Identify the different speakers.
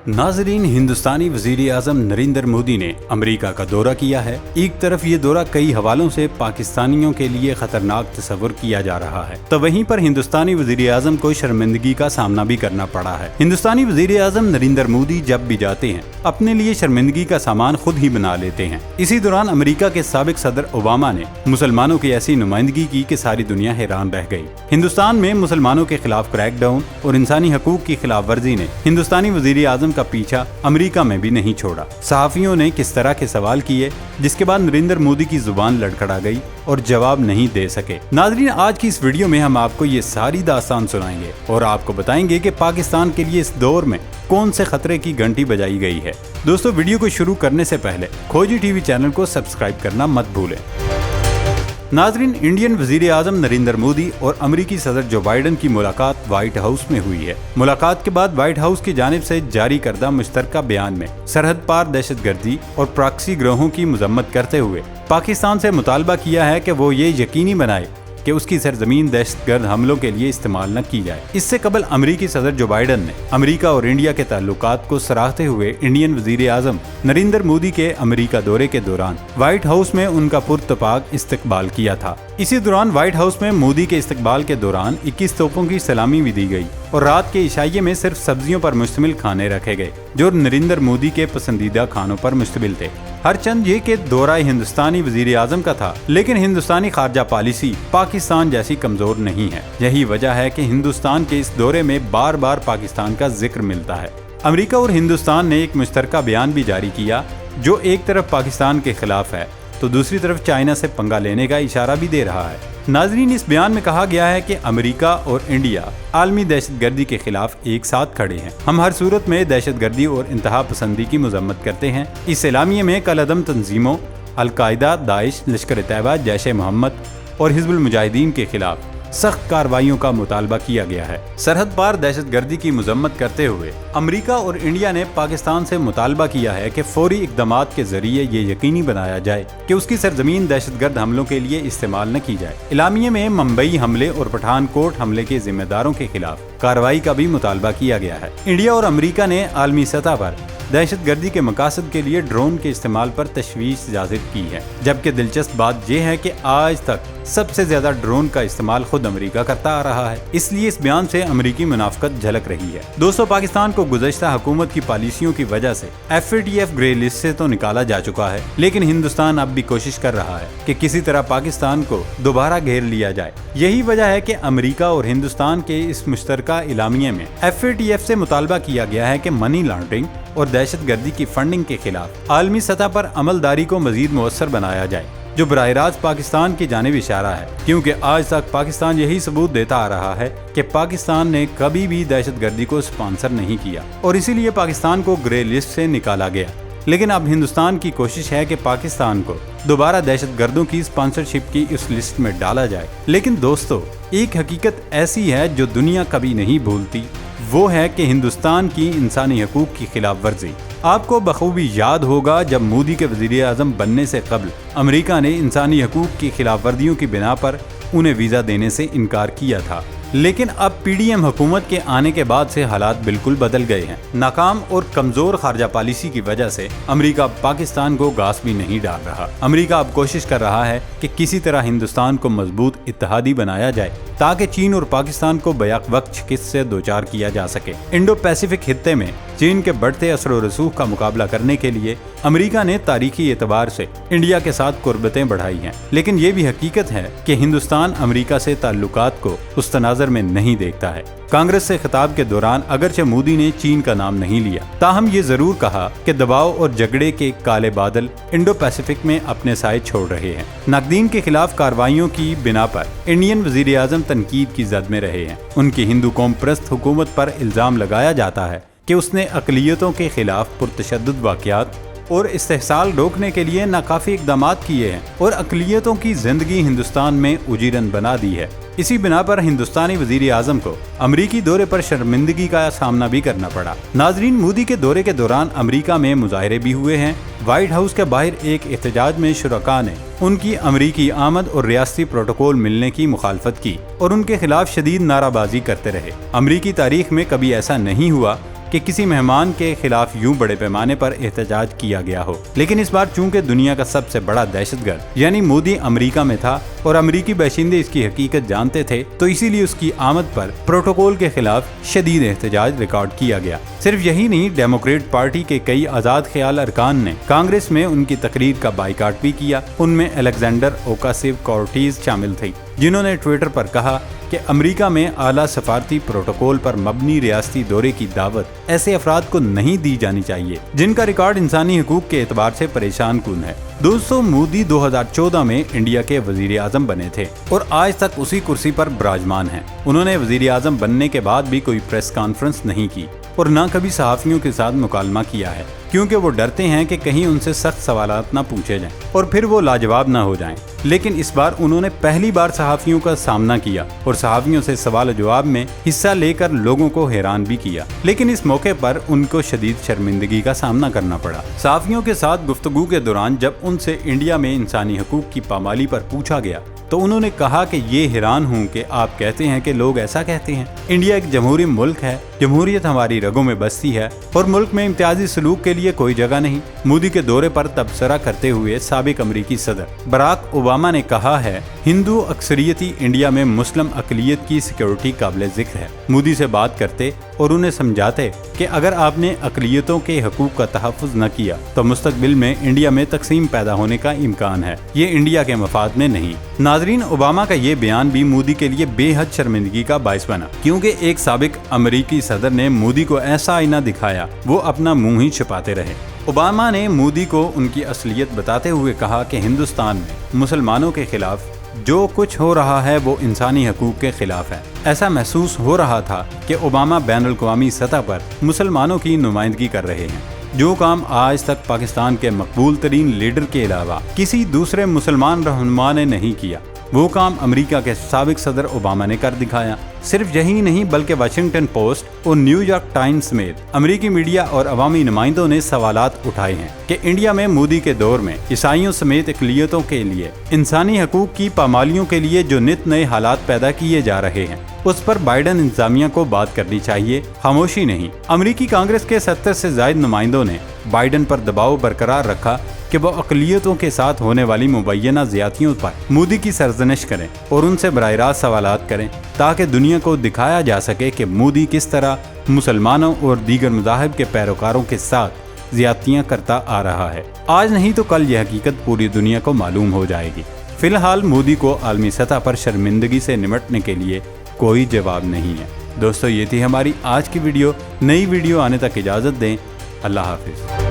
Speaker 1: नाजरीन, हिंदुस्तानी वजीर आजम नरेंद्र मोदी ने अमेरिका का दौरा किया है। एक तरफ ये दौरा कई हवालों से पाकिस्तानियों के लिए खतरनाक तस्वर किया जा रहा है, तो वहीं पर हिंदुस्तानी वजीर आजम को शर्मिंदगी का सामना भी करना पड़ा है। हिंदुस्तानी वजीर आजम नरेंद्र मोदी जब भी जाते हैं अपने लिए शर्मिंदगी का सामान खुद ही बना लेते हैं। इसी दौरान अमेरिका के साबिक सदर ओबामा ने मुसलमानों की ऐसी नुमाइंदगी की कि सारी दुनिया हैरान रह गई। हिंदुस्तान में मुसलमानों के खिलाफ क्रैकडाउन और इंसानी हकूक की खिलाफ वर्जी ने हिंदुस्तानी वजीर आजम का पीछा अमेरिका में भी नहीं छोड़ा। सहाफियों ने किस तरह के सवाल किए जिसके बाद नरेंद्र मोदी की जुबान लड़खड़ा गई और जवाब नहीं दे सके। नाज़रीन, आज की इस वीडियो में हम आपको ये सारी दास्तान सुनाएंगे और आपको बताएंगे कि पाकिस्तान के लिए इस दौर में कौन से खतरे की घंटी बजाई गई है। दोस्तों, वीडियो को शुरू करने से पहले खोजी टीवी चैनल को सब्सक्राइब करना मत भूलें। नाजरीन, इंडियन वजीर आजम नरेंद्र मोदी और अमेरिकी सदर जो बाइडन की मुलाकात व्हाइट हाउस में हुई है। मुलाकात के बाद व्हाइट हाउस की जानिब से जारी करदा मुश्तरका बयान में सरहद पार दहशतगर्दी और प्रॉक्सी गिरोहों की मजम्मत करते हुए पाकिस्तान से मुतालबा किया है कि वो ये यकीनी बनाए कि उसकी सरजमीन दहशतगर्द हमलों के लिए इस्तेमाल न की जाए। इससे कबल अमेरिकी सदर जो बाइडन ने अमेरिका और इंडिया के ताल्लुकात को सराहते हुए इंडियन वजीर आजम नरेंद्र मोदी के अमेरिका दौरे के दौरान व्हाइट हाउस में उनका पुरतपाक इस्तकबाल किया था। इसी दौरान व्हाइट हाउस में मोदी के इस्तकबाल के दौरान 21 तोपों की सलामी भी दी गई और रात के इशाइये में सिर्फ सब्जियों पर मुश्तमिल खाने रखे गए जो नरेंद्र मोदी के पसंदीदा खानों पर मुश्तमिल थे। हर चंद ये कि दौरा हिंदुस्तानी वजीर आजम का था, लेकिन हिंदुस्तानी खारजा पॉलिसी पाकिस्तान जैसी कमजोर नहीं है। यही वजह है कि हिंदुस्तान के इस दौरे में बार बार पाकिस्तान का जिक्र मिलता है। अमेरिका और हिंदुस्तान ने एक मुश्तरका बयान भी जारी किया जो एक तरफ पाकिस्तान के खिलाफ है तो दूसरी तरफ चाइना से पंगा लेने का इशारा भी दे रहा है। नाजरीन, इस बयान में कहा गया है कि अमेरिका और इंडिया आलमी दहशतगर्दी के खिलाफ एक साथ खड़े हैं। हम हर सूरत में दहशतगर्दी और इंतहा पसंदी की मजम्मत करते हैं। इस एलामिये में कलअदम तंजीमों अल-कायदा, दाइश, लश्कर तैयबा, जैश मोहम्मद और हिजबुल मुजाहिदीन के खिलाफ सख्त कार्रवाइयों का मुतालबा किया गया है। सरहद पार दहशतगर्दी की मजम्मत करते हुए अमेरिका और इंडिया ने पाकिस्तान से मुतालबा किया है कि फौरी इक़दामात के जरिए ये यकीनी बनाया जाए कि उसकी सरजमीन दहशतगर्द हमलों के लिए इस्तेमाल न की जाए। इलामिये में मुंबई हमले और पठानकोट हमले के जिम्मेदारों के खिलाफ कार्रवाई का भी मुतालबा किया गया है। इंडिया और अमेरिका ने आलमी सतह पर दहशतगर्दी के मकासद के लिए ड्रोन के इस्तेमाल पर तशवीश जाहिर की है, जबकि दिलचस्प बात यह है कि आज तक सबसे ज्यादा ड्रोन का इस्तेमाल खुद अमेरिका करता आ रहा है। इसलिए इस बयान से अमेरिकी मुनाफकत झलक रही है। दोस्तों, पाकिस्तान को गुज़श्ता हुकूमत की पॉलिसियों की वजह से FATF ग्रे लिस्ट से तो निकाला जा चुका है, लेकिन हिंदुस्तान अब भी कोशिश कर रहा है कि किसी तरह पाकिस्तान को दोबारा घेर लिया जाए। यही वजह है कि अमेरिका और हिंदुस्तान के इस मुश्तरका इलामिये में FATF से मुतालबा किया गया है कि मनी लॉन्ड्रिंग और दहशतगर्दी की फंडिंग के खिलाफ आलमी सतह पर अमलदारी को मजीद मुअस्सर बनाया जाए, जो बराह रास्त पाकिस्तान की जानिब इशारा है, क्योंकि आज तक पाकिस्तान यही सबूत देता आ रहा है कि पाकिस्तान ने कभी भी दहशतगर्दी को स्पॉन्सर नहीं किया और इसीलिए पाकिस्तान को ग्रे लिस्ट से निकाला गया। लेकिन अब हिंदुस्तान की कोशिश है कि पाकिस्तान को दोबारा दहशतगर्दों की स्पॉन्सरशिप की इस लिस्ट में डाला जाए। लेकिन दोस्तों, एक हकीकत ऐसी है जो दुनिया कभी नहीं भूलती, वो है कि हिंदुस्तान की इंसानी हकूक की खिलाफ वर्जी। आपको बखूबी याद होगा जब मोदी के वजीर आजम बनने से कबल अमेरिका ने इंसानी हकूक की खिलाफ वर्जियों की बिना पर उन्हें वीज़ा देने से इनकार किया था। लेकिन अब PDM हुकूमत के आने के बाद से हालात बिल्कुल बदल गए हैं। नाकाम और कमजोर खारजा पॉलिसी की वजह से अमेरिका पाकिस्तान को घास भी नहीं डाल रहा। अमेरिका अब कोशिश कर रहा है कि किसी तरह हिंदुस्तान को मजबूत इत्तेहादी बनाया जाए ताकि चीन और पाकिस्तान को बैक वक्त शिकस्त से दोचार किया जा सके। इंडो पैसिफिक खित्ते में चीन के बढ़ते असर और रसूख का मुकाबला करने के लिए अमेरिका ने तारीखी एतबार से इंडिया के साथ कुर्बतें बढ़ाई हैं, लेकिन ये भी हकीकत है कि हिंदुस्तान अमेरिका से ताल्लुकात को उस तनाज़र में नहीं देखता है। कांग्रेस से खिताब के दौरान अगरचे मोदी ने चीन का नाम नहीं लिया, ताहम ये जरूर कहा कि दबाव और झगड़े के काले बादल इंडो पैसिफिक में अपने साए छोड़ रहे हैं। नकदीन के खिलाफ कार्रवाइयों की बिना पर इंडियन वजीर आजम तनकीद की जद में रहे हैं। उनकी हिंदू कौम परस्त हुकूमत पर इल्जाम लगाया जाता है कि उसने अक़लियतों के खिलाफ पुरतशद्दुद वाक़यात और इस्तेहसाल रोकने के लिए नाकाफी इक़दामात किए हैं और अक़लियतों की जिंदगी हिंदुस्तान में उजीरन बना दी है। इसी बिना पर हिंदुस्तानी वजीर आजम को अमरीकी दौरे पर शर्मिंदगी का सामना भी करना पड़ा। नाजरीन, मोदी के दौरे के दौरान अमरीका में मुजाहरे भी हुए हैं। व्हाइट हाउस के बाहर एक एहतजाज में शुरका ने उनकी अमरीकी आमद और रियासती प्रोटोकॉल मिलने की मुखालफत की और उनके खिलाफ शदीद नाराबाजी करते रहे। अमरीकी तारीख में कभी ऐसा नहीं हुआ کہ کسی مہمان کے خلاف یوں بڑے پیمانے پر احتجاج کیا گیا ہو، لیکن اس بار چونکہ دنیا کا سب سے بڑا دہشت گرد یعنی مودی امریکہ میں تھا اور امریکی باشندے اس کی حقیقت جانتے تھے، تو اسی لیے اس کی آمد پر پروٹوکول کے خلاف شدید احتجاج ریکارڈ کیا گیا۔ صرف یہی نہیں، ڈیموکریٹ پارٹی کے کئی آزاد خیال ارکان نے کانگریس میں ان کی تقریر کا بائیکاٹ بھی کیا۔ ان میں الیگزینڈر اوکاسیو کورٹیز شامل تھی، جنہوں نے ٹویٹر پر کہا کہ امریکہ میں اعلیٰ سفارتی پروٹوکول پر مبنی ریاستی دورے کی دعوت ایسے افراد کو نہیں دی جانی چاہیے جن کا ریکارڈ انسانی حقوق کے اعتبار سے پریشان کن ہے۔ دوستو، مودی 2014 میں انڈیا کے وزیر اعظم بنے تھے اور آج تک اسی کرسی پر براجمان ہیں۔ انہوں نے وزیر اعظم بننے کے بعد بھی کوئی پریس کانفرنس نہیں کی اور نہ کبھی صحافیوں کے ساتھ مکالمہ کیا ہے، کیونکہ وہ ڈرتے ہیں کہ کہیں ان سے سخت سوالات نہ پوچھے جائیں اور پھر وہ لاجواب نہ ہو جائیں۔ لیکن اس بار انہوں نے پہلی بار صحافیوں کا سامنا کیا اور صحافیوں سے سوال و جواب میں حصہ لے کر لوگوں کو حیران بھی کیا، لیکن اس موقع پر ان کو شدید شرمندگی کا سامنا کرنا پڑا۔ صحافیوں کے ساتھ گفتگو کے دوران جب ان سے انڈیا میں انسانی حقوق کی پامالی پر پوچھا گیا تو انہوں نے کہا کہ یہ حیران ہوں کہ آپ کہتے ہیں کہ لوگ ایسا کہتے ہیں۔ انڈیا ایک جمہوری ملک ہے، جمہوریت ہماری رگوں میں بستی ہے اور ملک میں امتیازی سلوک کے لیے کوئی جگہ نہیں۔ مودی کے دورے پر تبصرہ کرتے ہوئے سابق امریکی صدر براک اوباما نے کہا ہے، ہندو اکثریتی انڈیا میں مسلم اقلیت کی سیکیورٹی قابل ذکر ہے۔ مودی سے بات کرتے اور انہیں سمجھاتے کہ اگر آپ نے اقلیتوں کے حقوق کا تحفظ نہ کیا تو مستقبل میں انڈیا میں تقسیم پیدا ہونے کا امکان ہے، یہ انڈیا کے مفاد میں نہیں۔ ناظرین، اوباما کا یہ بیان بھی مودی کے لیے بے حد شرمندگی کا باعث بنا، کیونکہ ایک سابق امریکی صدر نے مودی کو ایسا آئینہ دکھایا، وہ اپنا منہ ہی چھپاتے رہے۔ اوباما نے مودی کو ان کی اصلیت بتاتے ہوئے کہا کہ ہندوستان میں مسلمانوں کے خلاف جو کچھ ہو رہا ہے وہ انسانی حقوق کے خلاف ہے۔ ایسا محسوس ہو رہا تھا کہ اوباما بین الاقوامی سطح پر مسلمانوں کی نمائندگی کر رہے ہیں، جو کام آج تک پاکستان کے مقبول ترین لیڈر کے علاوہ کسی دوسرے مسلمان رہنما نے نہیں کیا، وہ کام امریکہ کے سابق صدر اوباما نے کر دکھایا۔ صرف یہی نہیں بلکہ واشنگٹن پوسٹ اور نیو یارک ٹائمز سمیت امریکی میڈیا اور عوامی نمائندوں نے سوالات اٹھائے ہیں کہ انڈیا میں مودی کے دور میں عیسائیوں سمیت اقلیتوں کے لیے انسانی حقوق کی پامالیوں کے لیے جو نت نئے حالات پیدا کیے جا رہے ہیں اس پر بائیڈن انتظامیہ کو بات کرنی چاہیے، خاموشی نہیں۔ امریکی کانگریس کے 70 سے زائد نمائندوں نے بائیڈن پر دباؤ برقرار رکھا کہ وہ اقلیتوں کے ساتھ ہونے والی مبینہ زیادتیوں پر مودی کی سرزنش کریں اور ان سے براہ راست سوالات کریں، تاکہ دنیا کو دکھایا جا سکے کہ مودی کس طرح مسلمانوں اور دیگر مذاہب کے پیروکاروں کے ساتھ زیادتیاں کرتا آ رہا ہے۔ آج نہیں تو کل یہ حقیقت پوری دنیا کو معلوم ہو جائے گی۔ فی الحال مودی کو عالمی سطح پر شرمندگی سے نمٹنے کے لیے کوئی جواب نہیں ہے۔ دوستو، یہ تھی ہماری آج کی ویڈیو۔ نئی ویڈیو آنے تک اجازت دیں۔ اللہ حافظ۔